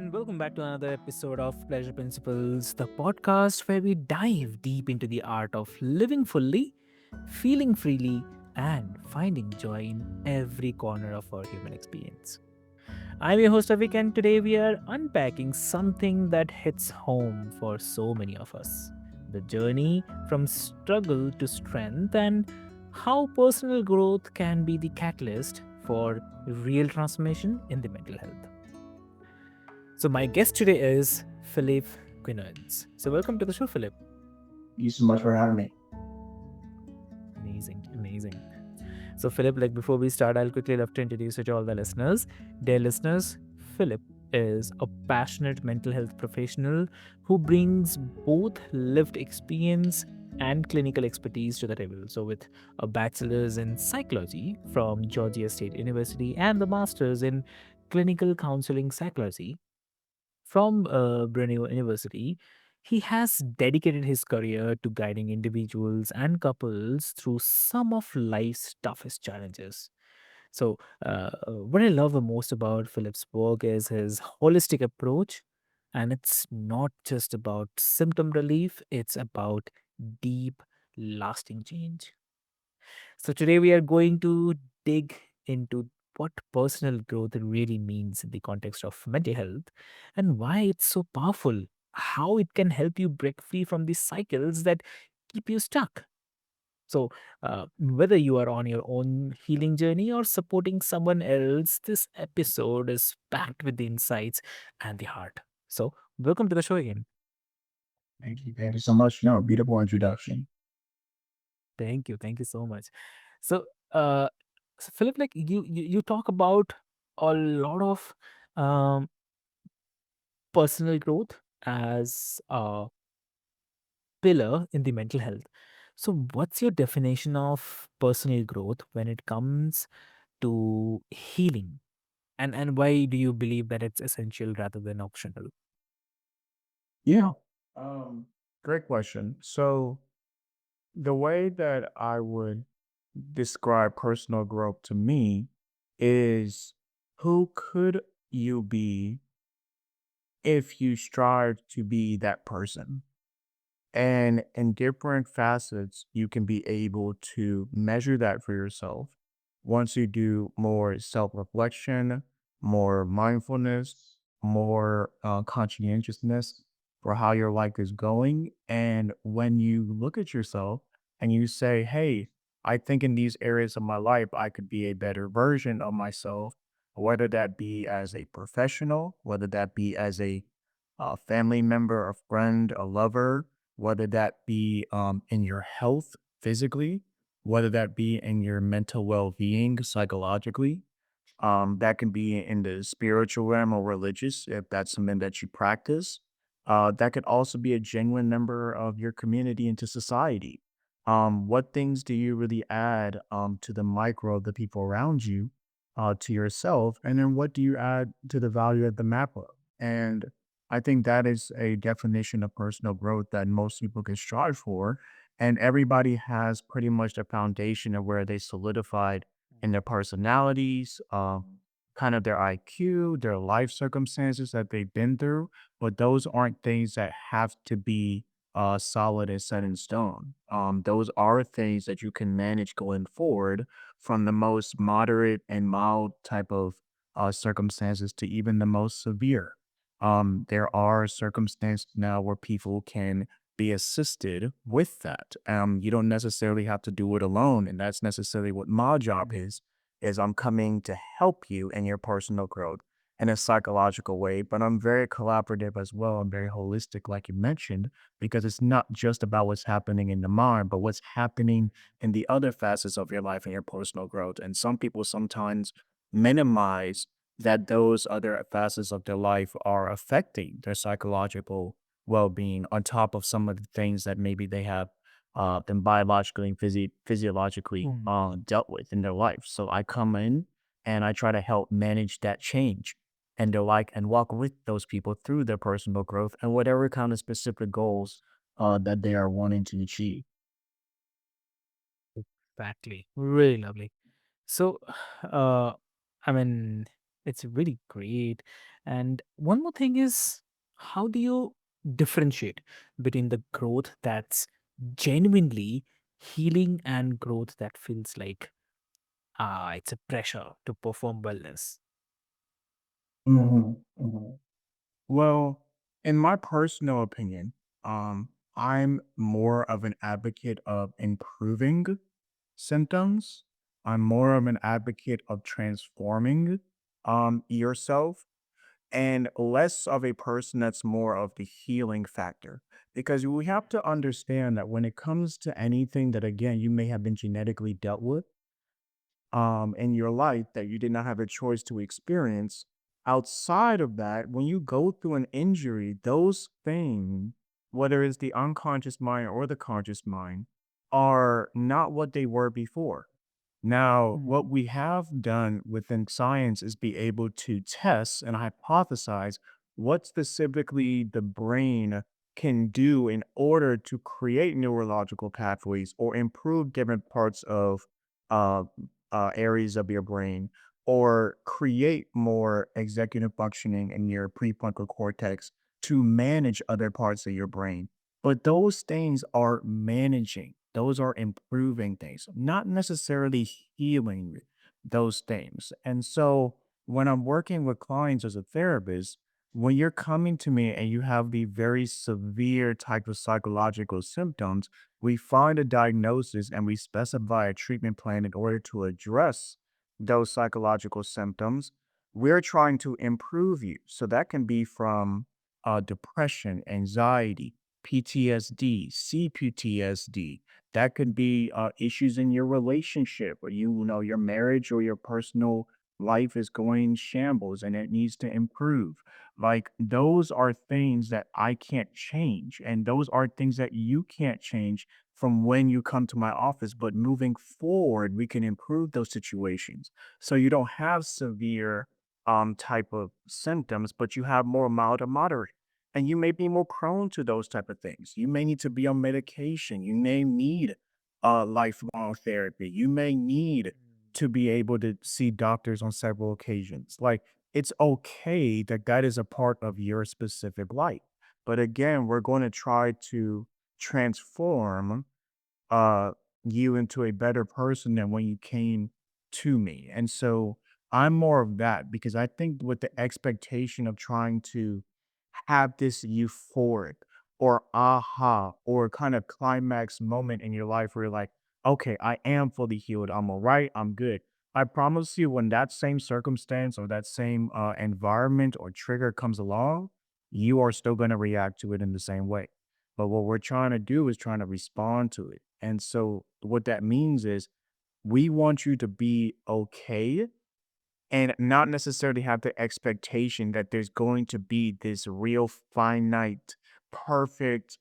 and welcome back to another episode of Pleasure Principles, the podcast where we dive deep into the art of living fully, feeling freely, and finding joy in every corner of our human experience. I'm your host, Avik, and today we are unpacking something that hits home for so many of us: the journey from struggle to strength, and how personal growth can be the catalyst for real transformation in the mental health. So my guest today is Philip Quinones. So welcome to the show, Philip. You so much for having me. Amazing, amazing. So Philip, like before we start, I'll quickly love to introduce you to all the listeners. Dear listeners, Philip is a passionate mental health professional who brings both lived experience and clinical expertise to the table. So, with a bachelor's in psychology from Georgia State University and the master's in clinical counseling psychology from Brunel University, he has dedicated his career to guiding individuals and couples through some of life's toughest challenges. So, what I love the most about Philip's work is his holistic approach. And it's not just about symptom relief, it's about deep, lasting change. So, today we are going to dig into what personal growth really means in the context of mental health and why it's so powerful, how it can help you break free from these cycles that keep you stuck. So, whether you are on your own healing journey or supporting someone else, this episode is packed with the insights and the heart. So, welcome to the show again. Thank you. Thank you so much. No, beautiful introduction. Thank you. Thank you so much. So, uh, Philip, like you talk about a lot of um, personal growth as a pillar in the mental health. So, what's your definition of personal growth when it comes to healing? And why do you believe that it's essential rather than optional? Yeah. Um, Great question. So the way that I would describe personal growth to me is who could you be if you strive to be that person? And in different facets, you can be able to measure that for yourself. Once you do more self reflection, more mindfulness, more conscientiousness for how your life is going. And when you look at yourself and you say, hey, I think in these areas of my life, I could be a better version of myself, whether that be as a professional, whether that be as a family member, a friend, a lover, whether that be in your health physically, whether that be in your mental well being psychologically. That can be in the spiritual realm or religious, if that's something that you practice. That could also be a genuine member of your community into society. What things do you really add to the micro of the people around you, to yourself? And then what do you add to the value of the macro? And I think that is a definition of personal growth that most people can strive for. And everybody has pretty much the foundation of where they solidified in their personalities, kind of their IQ, their life circumstances that they've been through. But those aren't things that have to be solid and set in stone. Those are things that you can manage going forward from the most moderate and mild type of circumstances to even the most severe. There are circumstances now where people can be assisted with that. You don't necessarily have to do it alone, and that's necessarily what my job is I'm coming to help you in your personal growth in a psychological way, but I'm very collaborative as well. I'm very holistic, like you mentioned, because it's not just about what's happening in the mind, but what's happening in the other facets of your life and your personal growth. And some people sometimes minimize that those other facets of their life are affecting their psychological well-being on top of some of the things that maybe they have been biologically and physiologically Mm. dealt with in their life. So I come in and I try to help manage that change and their like and walk with those people through their personal growth and whatever kind of specific goals that they are wanting to achieve. Exactly. Really lovely. So, uh, I mean, it's really great. And one more thing is, how do you differentiate between the growth that's genuinely healing and growth that feels like it's a pressure to perform wellness? Mhm, mhm. Well, in my personal opinion, I'm more of an advocate of improving symptoms. I'm more of an advocate of transforming yourself and less of a person that's more of the healing factor. Because we have to understand that when it comes to anything that again you may have been genetically dealt with, in your life that you did not have a choice to experience. Outside of that, when you go through an injury, those things, whether it's the unconscious mind or the conscious mind, are not what they were before. Now, what Mhm. we have done within science is be able to test and hypothesize what specifically the brain can do in order to create neurological pathways or improve different parts of uh, areas of your brain or create more executive functioning in your prefrontal cortex to manage other parts of your brain. But those things are managing, those are improving things, not necessarily healing those things. And so when I'm working with clients as a therapist, when you're coming to me and you have the very severe type of psychological symptoms, we find a diagnosis and we specify a treatment plan in order to address those psychological symptoms. We're trying to improve you. So that can be from depression, anxiety, PTSD, CPTSD. That could be issues in your relationship, or you know your marriage or your personal life is going shambles and it needs to improve. Like those are things that I can't change, and those are things that you can't change from when you come to my office. But moving forward, we can improve those situations so you don't have severe type of symptoms, but you have more mild or moderate and you may be more prone to those type of things. You may need to be on medication. You may need lifelong therapy. You may need to be able to see doctors on several occasions. Like it's okay that that is a part of your specific life. But again, we're going to try to transform uh, you into a better person than when you came to me. And so I'm more of that because I think with the expectation of trying to have this euphoric or aha or kind of climax moment in your life where you're like, okay, I am fully healed. I'm all right. I'm good. I promise you, when that same circumstance or that same environment or trigger comes along, you are still going to react to it in the same way. But what we're trying to do is trying to respond to it. And so what that means is we want you to be okay and not necessarily have the expectation that there's going to be this real finite, perfect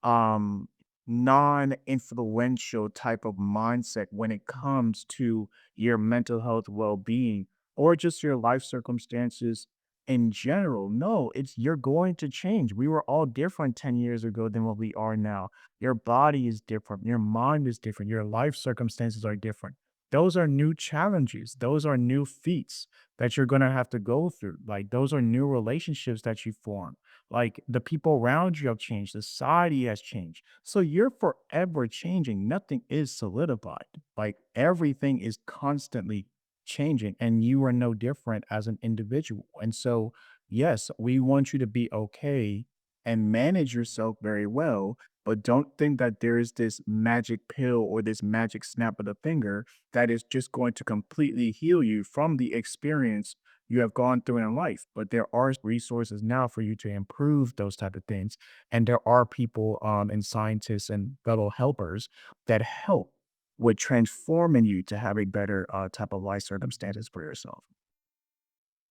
um non-influential type of mindset when it comes to your mental health well-being or just your life circumstances in general. No, it's you're going to change. We were all different 10 years ago than what we are now. Your body is different, your mind is different, your life circumstances are different. Those are new challenges, those are new feats that you're going to have to go through. Like those are new relationships that you form, like the people around you have changed, society has changed. So you're forever changing. Nothing is solidified. Like everything is constantly changing, and you are no different as an individual. And so, yes, we want you to be okay and manage yourself very well. But don't think that there is this magic pill or this magic snap of the finger that is just going to completely heal you from the experience you have gone through in life. But there are resources now for you to improve those type of things, and there are people and scientists and fellow helpers that help with transforming you to have a better type of life circumstances for yourself.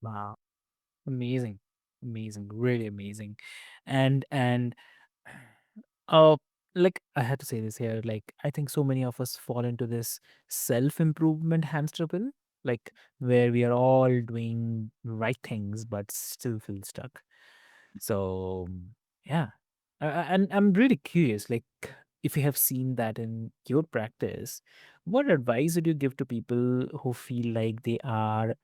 Wow. Amazing. Amazing. Really amazing. And uh like I had to say this here, like I think so many of us fall into this self-improvement hamster wheel, like where we are all doing right things but still feel stuck. So yeah. And I'm really curious, like if you have seen that in your practice, what advice would you give to people who feel like they are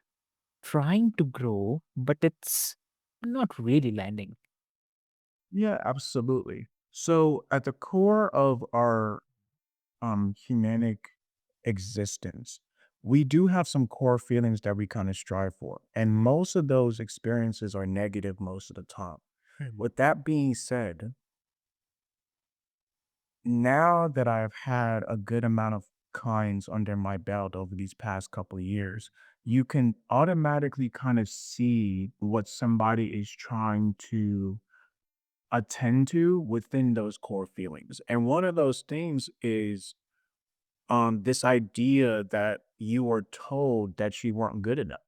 trying to grow, but it's not really landing. Yeah, absolutely. So at the core of our humanic existence, we do have some core feelings that we kind of strive for. And most of those experiences are negative most of the time. With that being said, now that I've had a good amount of kinds under my belt over these past couple of years, you can automatically kind of see what somebody is trying to attend to within those core feelings. And one of those things is this idea that you were told that you weren't good enough,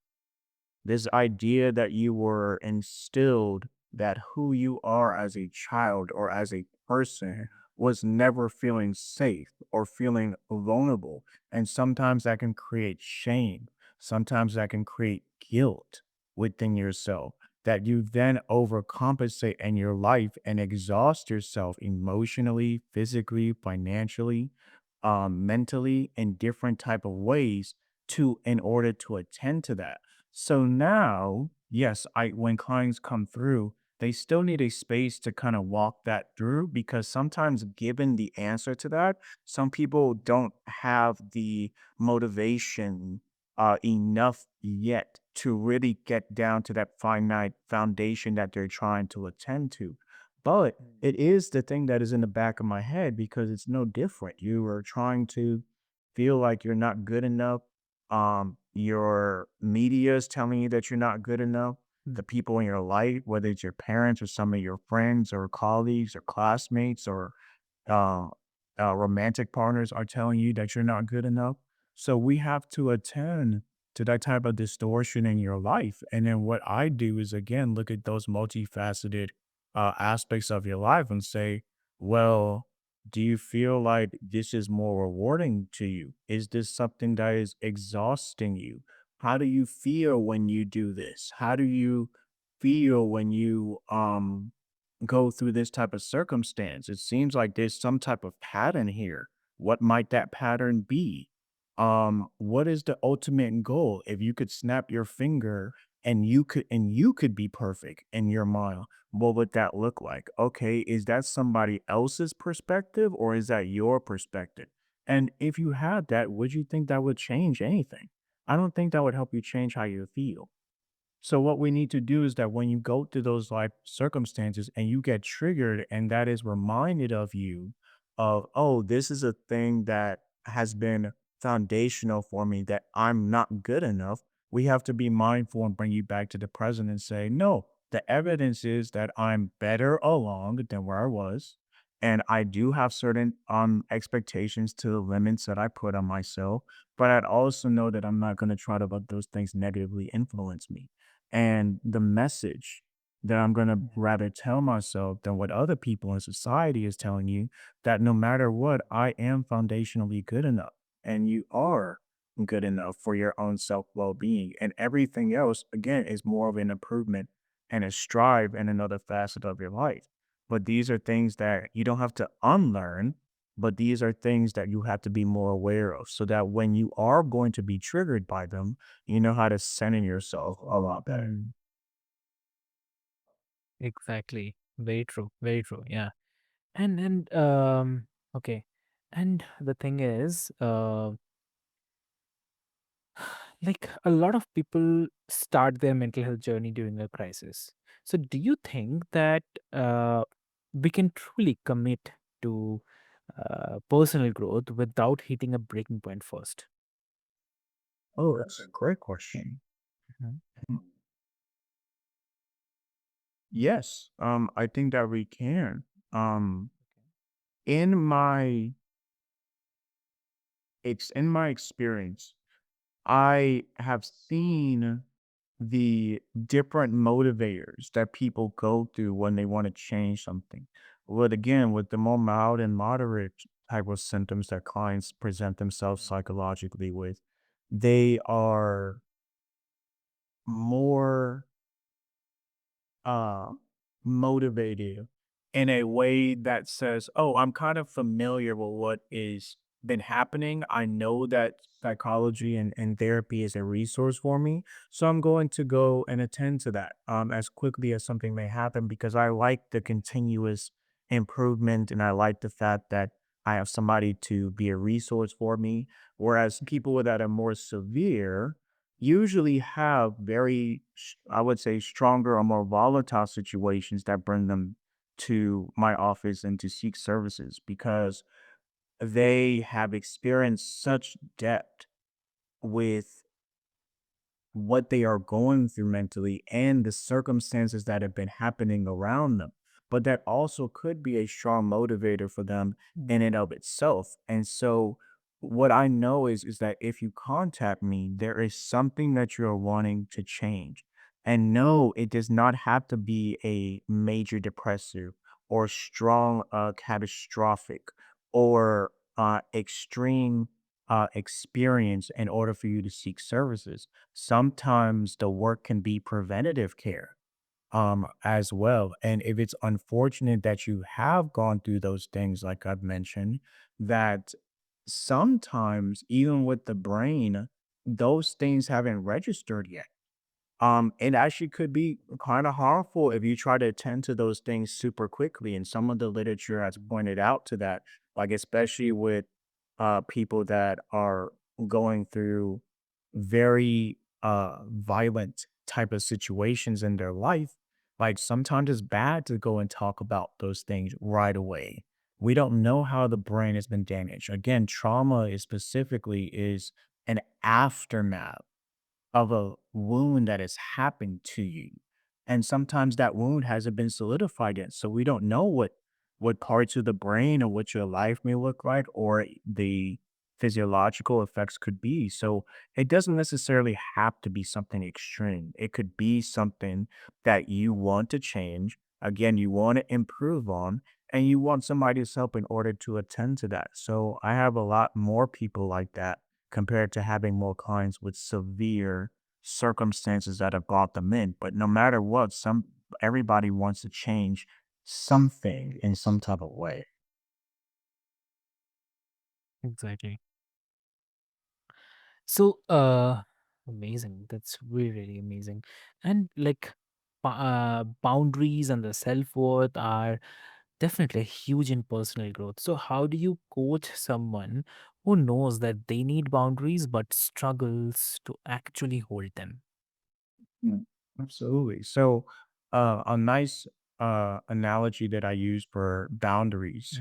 this idea that you were instilled that who you are as a child or as a person was never feeling safe or feeling vulnerable. And sometimes that can create shame. Sometimes that can create guilt within yourself that you then overcompensate in your life and exhaust yourself emotionally, physically, financially, mentally in different type of ways to in order to attend to that. So now, yes, I when clients come through, they still need a space to kind of walk that through because sometimes given the answer to that, some people don't have the motivation enough yet to really get down to that finite foundation that they're trying to attend to. But it is the thing that is in the back of my head because it's no different. You are trying to feel like you're not good enough. Your media is telling you that you're not good enough. The people in your life, whether it's your parents or some of your friends or colleagues or classmates or uh, romantic partners are telling you that you're not good enough. So we have to attend to that type of distortion in your life. And then what I do is again look at those multifaceted aspects of your life and say, well, do you feel like this is more rewarding to you? Is this something that is exhausting you? How do you feel when you do this? How do you feel when you go through this type of circumstance? It seems like there's some type of pattern here. What might that pattern be? What is the ultimate goal? If you could snap your finger and you could be perfect in your mind, what would that look like? Okay, is that somebody else's perspective or is that your perspective? And if you had that, would you think that would change anything? I don't think that would help you change how you feel. So what we need to do is that when you go through those life circumstances and you get triggered and that is reminded of you of, oh, this is a thing that has been foundational for me that I'm not good enough. We have to be mindful and bring you back to the present and say, no, the evidence is that I'm better along than where I was. And I do have certain expectations to the limits that I put on myself, but I'd also know that I'm not going to try to let those things negatively influence me. And the message that I'm gonna rather tell myself than what other people in society is telling you, that no matter what, I am foundationally good enough, and you are good enough for your own self well-being, and everything else, again, is more of an improvement and a strive in another facet of your life. But these are things that you don't have to unlearn, but these are things that you have to be more aware of so that when you are going to be triggered by them, you know how to center yourself a lot better. Exactly. Very true. Very true. Yeah. And okay. And the thing is, like a lot of people start their mental health journey during a crisis. So do you think that uh, we can truly commit to personal growth without hitting a breaking point first? Oh, that's a great question. Mhm. Yes, I think that we can. Um, in my it's in my experience, I have seen the different motivators that people go through when they want to change something. But again, with the more mild and moderate type of symptoms that clients present themselves psychologically with, they are more uh motivated in a way that says, "Oh, I'm kind of familiar with what is been happening, I know that psychology and therapy is a resource for me. So I'm going to go and attend to that as quickly as something may happen because I like the continuous improvement and I like the fact that I have somebody to be a resource for me. Whereas people that are more severe usually have I would say, stronger or more volatile situations that bring them to my office and to seek services because they have experienced such depth with what they are going through mentally and the circumstances that have been happening around them. But that also could be a strong motivator for them in and of itself. And so what I know is that if you contact me, there is something that you're wanting to change. And no, it does not have to be a major depressive or strong catastrophic or extreme experience in order for you to seek services. Sometimes the work can be preventative care as well. And if it's unfortunate that you have gone through those things like I've mentioned, that sometimes even with the brain, those things haven't registered yet. It actually could be kind of harmful if you try to attend to those things super quickly. And some of the literature has pointed out to that, like especially with people that are going through very violent type of situations in their life. Like sometimes it's bad to go and talk about those things right away. We don't know how the brain has been damaged. Again, trauma is specifically is an aftermath of a wound that has happened to you. And sometimes that wound hasn't been solidified yet. So we don't know what parts of the brain or what your life may look like or the physiological effects could be. So it doesn't necessarily have to be something extreme. It could be something that you want to change. Again, you want to improve on and you want somebody's help in order to attend to that. So I have a lot more people like that compared to having more clients with severe circumstances that have brought them in. But no matter what, some everybody wants to change something in some type of way. Exactly. So, amazing. That's really, really amazing. And like, boundaries and the self worth are definitely huge in personal growth. So, how do you coach someone who knows that they need boundaries but struggles to actually hold them? Mm, absolutely. So, a nice analogy that I use for boundaries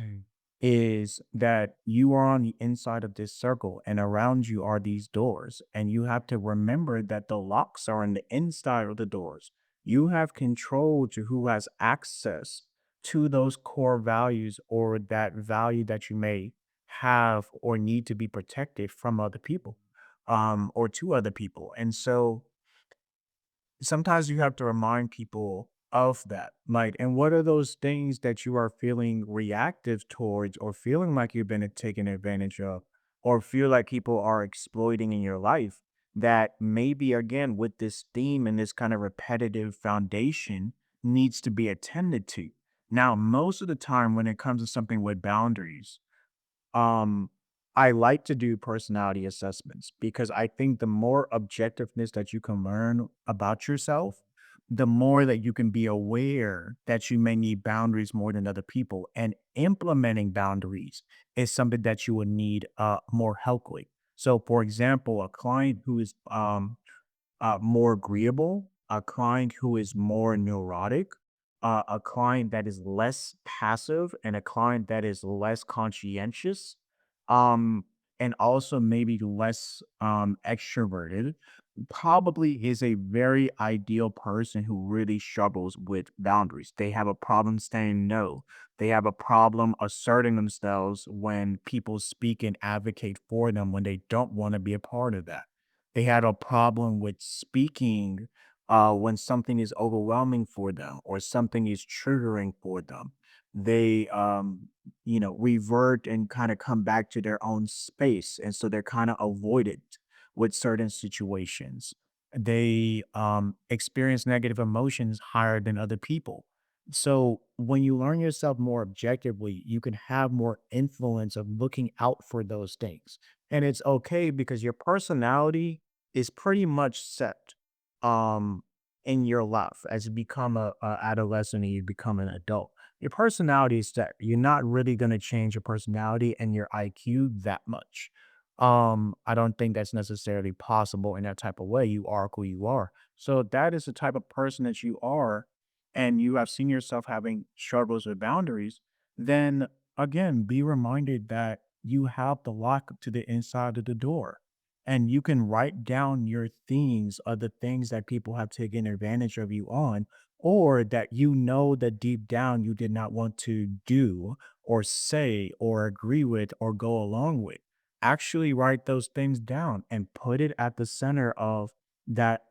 is that you are on the inside of this circle and around you are these doors. And you have to remember that the locks are on the inside of the doors. You have control to who has access to those core values or that value that you may have or need to be protected from other people or to other people. And so, sometimes you have to remind people of that. Like, and what are those things that you are feeling reactive towards or feeling like you've been taken advantage of or feel like people are exploiting in your life that maybe, again, with this theme and this kind of repetitive foundation needs to be attended to. Now, most of the time when it comes to something with boundaries, um, I like to do personality assessments because I think the more objectiveness that you can learn about yourself, the more that you can be aware that you may need boundaries more than other people. And implementing boundaries is something that you would need more help with. So, for example, a client who is more agreeable, a client who is more neurotic, a client that is less passive, and a client that is less conscientious, um, and also maybe less extroverted, probably is a very ideal person who really struggles with boundaries. They have a problem saying no. They have a problem asserting themselves when people speak and advocate for them when they don't want to be a part of that. They had a problem with speaking when something is overwhelming for them or something is triggering for them. They, revert and kind of come back to their own space. And so they're kind of avoided with certain situations. They experience negative emotions higher than other people. So when you learn yourself more objectively, you can have more influence of looking out for those things. And it's okay because your personality is pretty much set um in your life as you become a adolescent and you become an adult. Your personality is set. You're not really going to change your personality and your IQ that much. I don't think that's necessarily possible in that type of way. You are who you are. So that is the type of person that you are, and you have seen yourself having struggles with boundaries, then again, be reminded that you have the lock to the inside of the door. And you can write down your themes of the things that people have taken advantage of you on, or that you know that deep down you did not want to do or say or agree with or go along with. Actually write those things down and put it at the center of that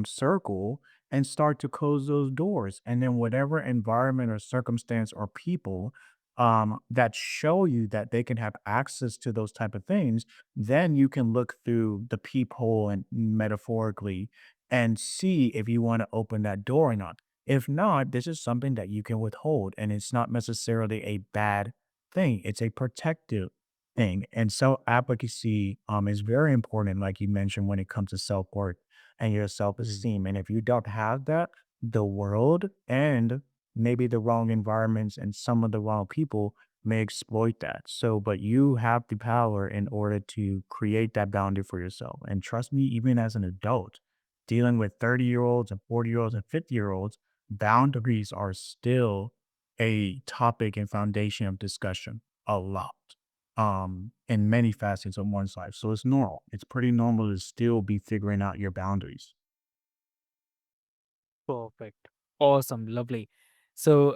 circle and start to close those doors. And then whatever environment or circumstance or people that show you that they can have access to those type of things, then you can look through the peephole and metaphorically and see if you want to open that door or not. If not, this is something that you can withhold, and it's not necessarily a bad thing. It's a protective thing. And self advocacy is very important, like you mentioned, when it comes to self worth and your self Mm. esteem. And if you don't have that, the world and maybe the wrong environments and some of the wrong people may exploit that. So, but you have the power in order to create that boundary for yourself. And trust me, even as an adult, dealing with 30-year-olds and 40-year-olds and 50-year-olds, boundaries are still a topic and foundation of discussion a lot in many facets of one's life. So it's normal. It's pretty normal to still be figuring out your boundaries. Perfect. Awesome. Lovely. So,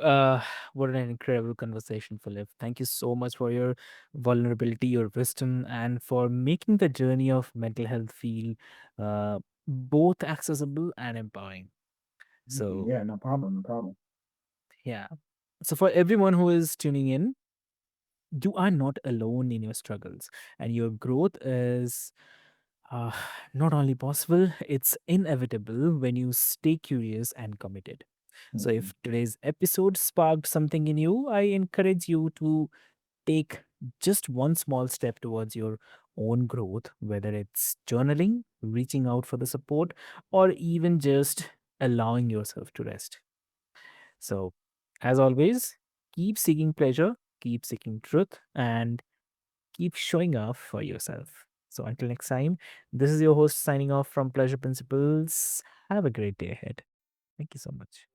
what an incredible conversation, Philip. Thank you so much for your vulnerability, your wisdom, and for making the journey of mental health feel both accessible and empowering. So, Yeah, no problem, no problem. yeah. So, for everyone who is tuning in, you are not alone in your struggles, and your growth is uh, not only possible, it's inevitable when you stay curious and committed. So, Mhm. if today's episode sparked something in you, I encourage you to take just one small step towards your own growth, whether it's journaling, reaching out for the support, or even just allowing yourself to rest. So, as always, keep seeking pleasure, keep seeking truth, and keep showing up for yourself. So, until next time, this is your host signing off from Pleasure Principles. Have a great day ahead. Thank you so much.